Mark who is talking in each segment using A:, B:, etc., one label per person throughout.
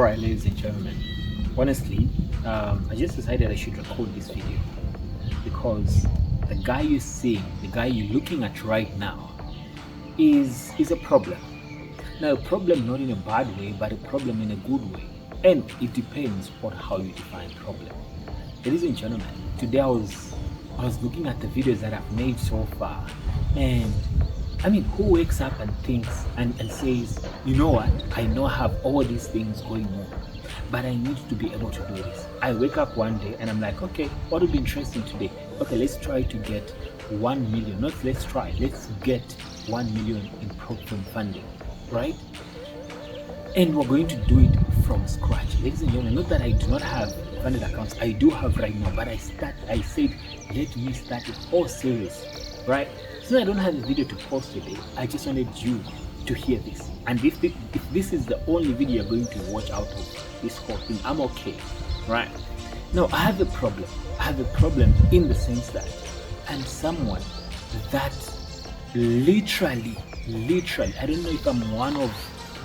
A: Alright, ladies and gentlemen, honestly, I just decided I should record this video because the guy you're seeing, the guy you're looking at right now, is a problem. Now, a problem not in a bad way, but a problem in a good way. And it depends on how you define problem. Ladies and gentlemen, today I was looking at the videos that I've made so far, and I mean, who wakes up and thinks and says, you know what, I know I have all these things going on, but I need to be able to do this. I wake up one day and I'm like, okay, what would be interesting today? Okay, let's try to get 1 million. Not let's try, let's get 1 million in from funding, right? And we're going to do it from scratch. Ladies and gentlemen, not that I do not have funded accounts, I do have right now, but I said, let me start it all serious, right? Since I don't have a video to post today, I just wanted you to hear this. And if this is the only video you're going to watch out of this whole thing, I'm okay, right? Now, I have a problem. I have a problem in the sense that I'm someone that literally, I don't know if I'm one of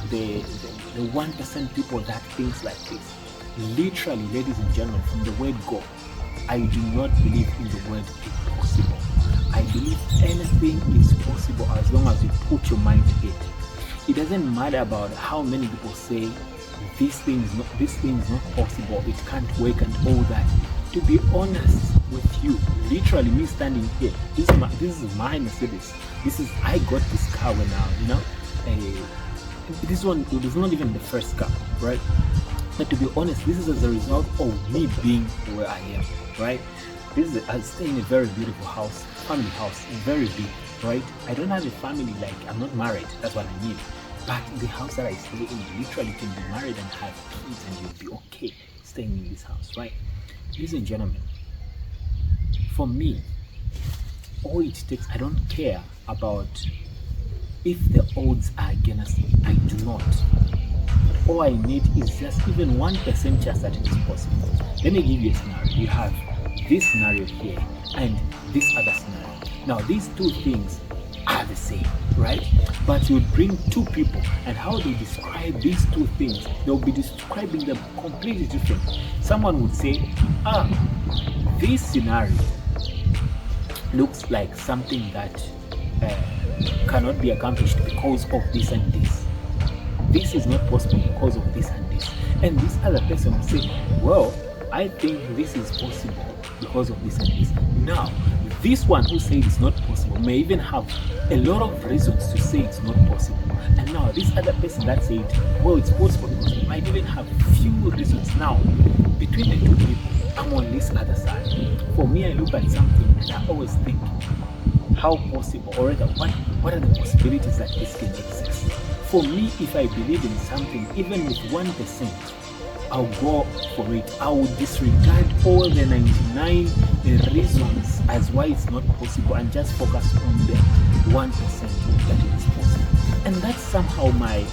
A: the 1% people that thinks like this. Literally, ladies and gentlemen, from the word go, I do not believe in the word impossible. I believe anything is possible as long as you put your mind to it. It doesn't matter about how many people say this thing is not possible, it can't work and all that. To be honest with you, literally me standing here, this is my Mercedes. I got this car when this one, it was not even the first car, right? But to be honest, this is as a result of me being where I am, right? I stay in a very beautiful house, family house, very big, right? I don't have a family, like I'm not married, that's what I mean. But the house that I stay in, literally can be married and have kids and you'll be okay staying in this house, right? Ladies and gentlemen, for me, all it takes, I don't care about if the odds are against me, I do not. All I need is just even 1% chance that it is possible. Let me give you a scenario. You have this scenario here and this other scenario. Now, these two things are the same, right? But you bring two people, and how they describe these two things, they'll be describing them completely different. Someone would say, this scenario looks like something that cannot be accomplished because of this and this. This is not possible because of this and this. And this other person will say, well, I think this is possible because of this and this. Now, this one who said it's not possible may even have a lot of reasons to say it's not possible. And now, this other person that said, well, it's possible because they might even have few reasons. Now, between the two people, I'm on this other side. For me, I look at something and I always think, how possible, or rather, what are the possibilities that this can exist? For me, if I believe in something, even with 1%, I'll go for it. I will disregard all the 99 reasons as why it's not possible and just focus on the 1% that it is possible. And that's somehow my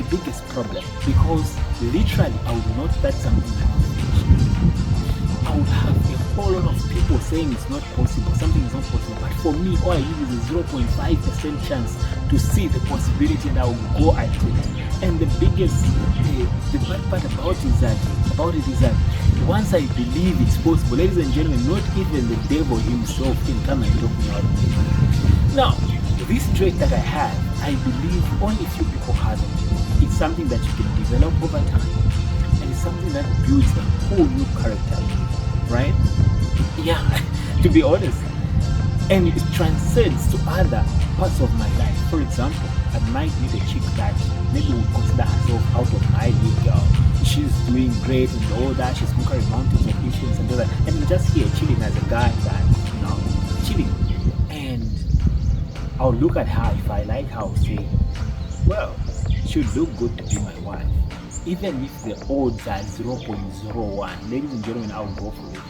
A: biggest problem, because literally I would not start something that I finish. I would have a whole lot of people saying it's not possible, something is not possible, but for me, all I need is a 0.5% chance to see the possibility and I will go at it. And the biggest, the bad part about it is that once I believe it's possible, ladies and gentlemen, not even the devil himself can come and talk me out of it. Now, this trait that I have, I believe only few people have it. It's something that you can develop over time, and it's something that builds a whole new character, right? Yeah, to be honest. And it transcends to other parts of my life. For example, I might meet a chick that maybe would consider herself out of my league. She's doing great and all that. She's conquering mountains of influence and all that. And I'm just here chilling as a guy that, chilling. And I'll look at her. If I like her, I'll say, well, she would look good to be my wife. Even if the odds are 0.01, ladies and gentlemen, I'll go for it.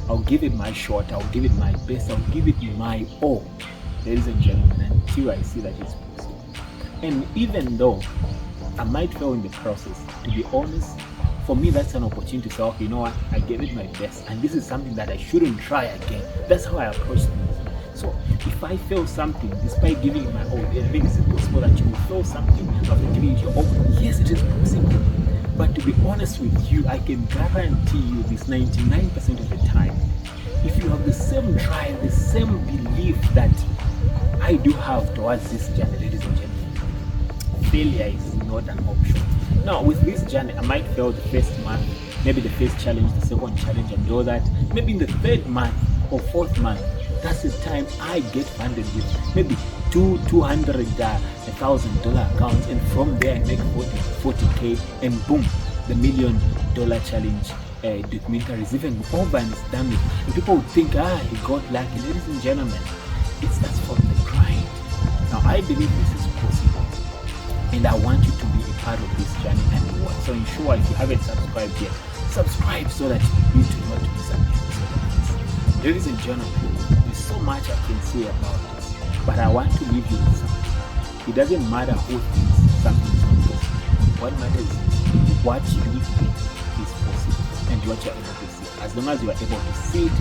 A: I'll give it my shot, I'll give it my best, I'll give it my all, ladies and gentlemen, until I see that it's possible. And even though I might fail in the process, to be honest, for me that's an opportunity to say, okay, you know what, I gave it my best, and this is something that I shouldn't try again. That's how I approach things. So if I fail something, despite giving it my all, then is it possible that you will fail something after giving it your all? Yes, it is possible. But to be honest with you, I can guarantee you this 99% of the time, if you have the same drive, the same belief that I do have towards this journey, ladies and gentlemen, failure is not an option. Now, with this journey, I might fail the first month, maybe the first challenge, the second challenge, and all that. Maybe in the third month or fourth month, that's the time I get funded with maybe $200,000 accounts, and from there I make 40K, and boom, the $1 million challenge documentary is even over and it's done with. And people would think, he got lucky. Ladies and gentlemen, it starts from the grind. Now, I believe this is possible, and I want you to be a part of this journey and reward. So ensure, if you haven't subscribed yet, subscribe so that you do not miss an episode of this. Ladies and gentlemen, there's so much I can say about this, but I want to leave you with something. It doesn't matter who thinks something is not possible. What matters is what you think is possible and what you're able to see. As long as you are able to see it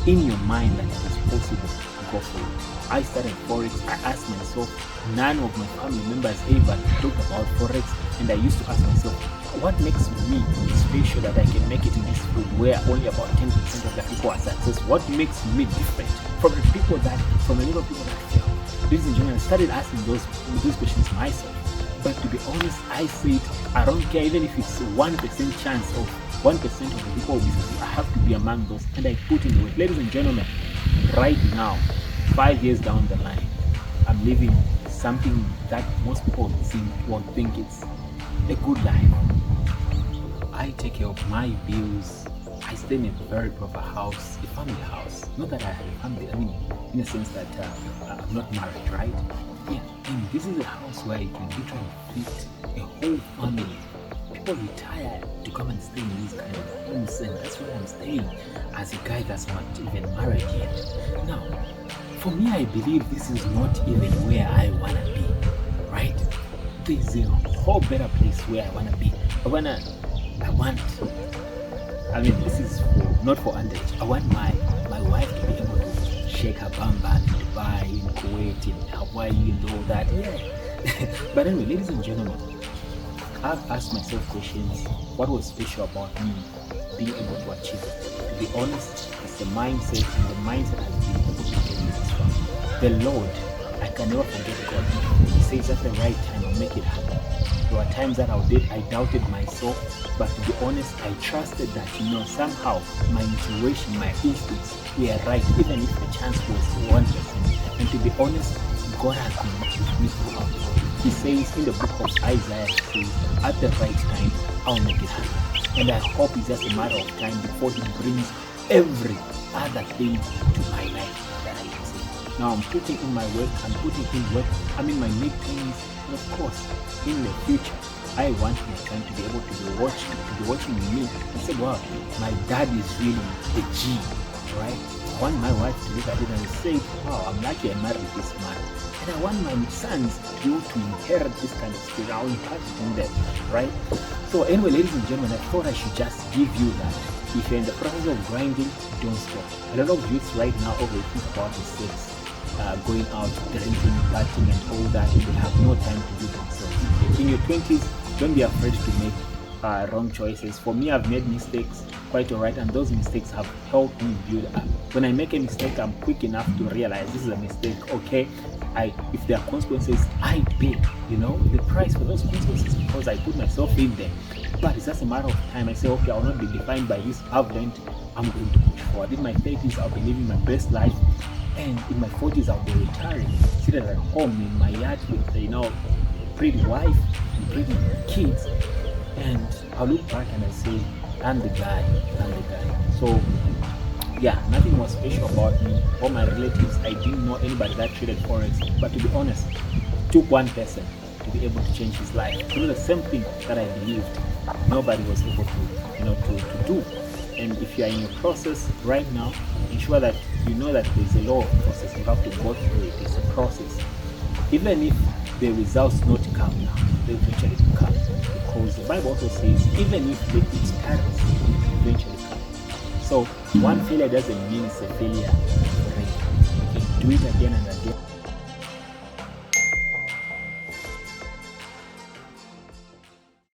A: in your mind that it is possible, go for it. I started Forex. I asked myself, none of my family members ever talked about Forex, and I used to ask myself, what makes me special that I can make it in this field where only about 10% of the people are successful? What makes me different from the people that, from a lot of people that fail? Ladies and gentlemen, I started asking those questions myself. But to be honest, I said, I don't care even if it's 1% chance of 1% of the people will be successful. I have to be among those, and I put in the work. Ladies and gentlemen, right now, 5 years down the line, I'm living something that most people won't think it's a good life. I take care of my bills. I stay in a very proper house, a family house. Not that I have a family, I mean, in a sense that I'm not married, right? Yeah, and this is a house where you can literally fit a whole family. People retire to come and stay in these kind of homes, and that's where I'm staying as a guy that's not even married yet. Now, for me, I believe this is not even where I want to be, right? There's a whole better place where I want to be. This is not for underage. I want my wife to be able to shake her bum back in Dubai, in Kuwait, in Hawaii, and all that. Yeah. But anyway, ladies and gentlemen, I've asked myself questions. What was special about me being able to achieve it? To be honest, it's the mindset, and the mindset has been able to get me this far. The Lord, I can never forget God. He says at the right time, I'll make it happen. There were times that I doubted myself, but to be honest, I trusted that, somehow my intuition, my instincts were right, even if the chance was 1%. And to be honest, God has been with me throughout. He says in the book of Isaiah, he says, at the right time, I'll make it happen. And I hope it's just a matter of time before He brings every other thing to my life that I can say. Now I'm putting in my work, I'm in my mid-teens, and of course, in the future, I want my son to be able to be watching me and say, wow, my dad is really a G, right? I want my wife to look at it and say, wow, I'm lucky I married this man. And I want my sons to be able to inherit this kind of spirit. I'll impart it in them, right? So anyway, ladies and gentlemen, I thought I should just give you that. If you're in the process of grinding, don't stop. A lot of youths right now overthink about the sex, going out, drinking, partying, and all that, and they have no time to do themselves. In your 20s, don't be afraid to make wrong choices. For me, I've made mistakes quite alright, and those mistakes have helped me build up. When I make a mistake, I'm quick enough to realize this is a mistake. Okay, if there are consequences, I pay, the price for those consequences because I put myself in there. But it's just a matter of time. I say, okay, I'll not be defined by this. I've learned. I'm going to push forward. In my 30s, I'll be living my best life, and in my 40s, I'll be retiring, seated at home in my yard with pretty wife and pretty kids, and I'll look back and I say, I'm the guy. So yeah, nothing was special about me. All my relatives, I didn't know anybody that traded Forex, but to be honest, it took one person to be able to change his life, to do the same thing that I believed nobody was able to do. And if you are in a process right now, ensure that you know that there's a lot of process. You have to go through it. It's a process. Even if the results not come now, they eventually come. Because the Bible also says, even if the experience eventually come. So one failure doesn't mean it's a failure. You can do it again and again.